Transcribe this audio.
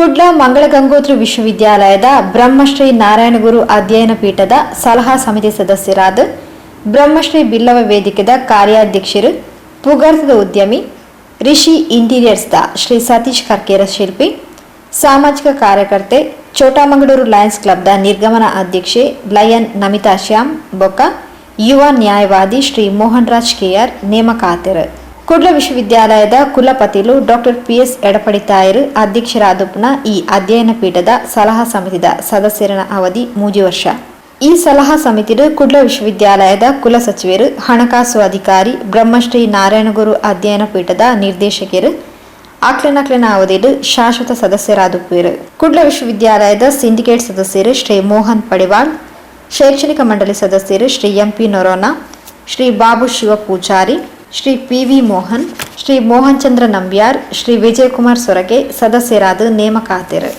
ಕುಡ್ಲ ಮಂಗಳ ಗಂಗೋತ್ರಿ ವಿಶ್ವವಿದ್ಯಾಲಯದ ಬ್ರಹ್ಮಶ್ರೀ ನಾರಾಯಣಗುರು ಅಧ್ಯಯನ ಪೀಠದ ಸಲಹಾ ಸಮಿತಿ ಸದಸ್ಯರಾದ ಬ್ರಹ್ಮಶ್ರೀ ಬಿಲ್ಲವ ವೇದಿಕೆದ ಕಾರ್ಯಾಧ್ಯಕ್ಷರು ಪುಗಾರ್ಥದ ಉದ್ಯಮಿ ರಿಷಿ ಇಂಟೀರಿಯರ್ಸ್ದ ಶ್ರೀ ಸತೀಶ್ ಕರ್ಕೇರ ಶಿಲ್ಪಿ ಸಾಮಾಜಿಕ ಕಾರ್ಯಕರ್ತೆ ಚೋಟಾಮಂಗಳೂರು ಲಯನ್ಸ್ ಕ್ಲಬ್ದ ನಿರ್ಗಮನ ಅಧ್ಯಕ್ಷೆ ಲಯನ್ ನಮಿತಾ ಶ್ಯಾಮ್ ಬೊಕ್ಕ ಯುವ ನ್ಯಾಯವಾದಿ ಶ್ರೀ ಮೋಹನ್ ರಾಜ್ ಕೆಆರ್ ನೇಮಕಾತಿರು. ಕುಡ್ಲ ವಿಶ್ವವಿದ್ಯಾಲಯದ ಕುಲಪತಿಲು ಡಾಕ್ಟರ್ ಪಿಎಸ್ ಎಡಪಡಿತಾಯರು ಅಧ್ಯಕ್ಷರಾದಪ್ಪನ ಈ ಅಧ್ಯಯನ ಪೀಠದ ಸಲಹಾ ಸಮಿತಿದ ಸದಸ್ಯರನ ಅವಧಿ 3 ವರ್ಷ. ಈ ಸಲಹಾ ಸಮಿತಿಡು ಕುಡ್ಲ ವಿಶ್ವವಿದ್ಯಾಲಯದ ಕುಲ ಸಚಿವರು ಹಣಕಾಸು ಅಧಿಕಾರಿ ಬ್ರಹ್ಮಶ್ರೀ ನಾರಾಯಣಗುರು ಅಧ್ಯಯನ ಪೀಠದ ನಿರ್ದೇಶಕರು ಆಕ್ಲನ ಅವಧಿಡು ಶಾಶ್ವತ ಸದಸ್ಯರಾದುಪ್ಪರು. ಕುಡ್ಲ ವಿಶ್ವವಿದ್ಯಾಲಯದ ಸಿಂಡಿಕೇಟ್ ಸದಸ್ಯರು ಶ್ರೀ ಮೋಹನ್ ಪಡಿವಾಳ್, ಶೈಕ್ಷಣಿಕ ಮಂಡಳಿ ಸದಸ್ಯರು ಶ್ರೀ ಎಂಪಿ ನೊರೋನಾ, ಶ್ರೀ ಬಾಬು ಶಿವ ಪೂಜಾರಿ, ಶ್ರೀ ಪಿವಿ ಮೋಹನ್, ಶ್ರೀ ಮೋಹನ್ ಚಂದ್ರ ನಂಬ್ಯಾರ್, ಶ್ರೀ ವಿಜಯಕುಮಾರ್ ಸೊರಗೆ ಸದಸ್ಯರಾದ ನೇಮಕಾತಿರು.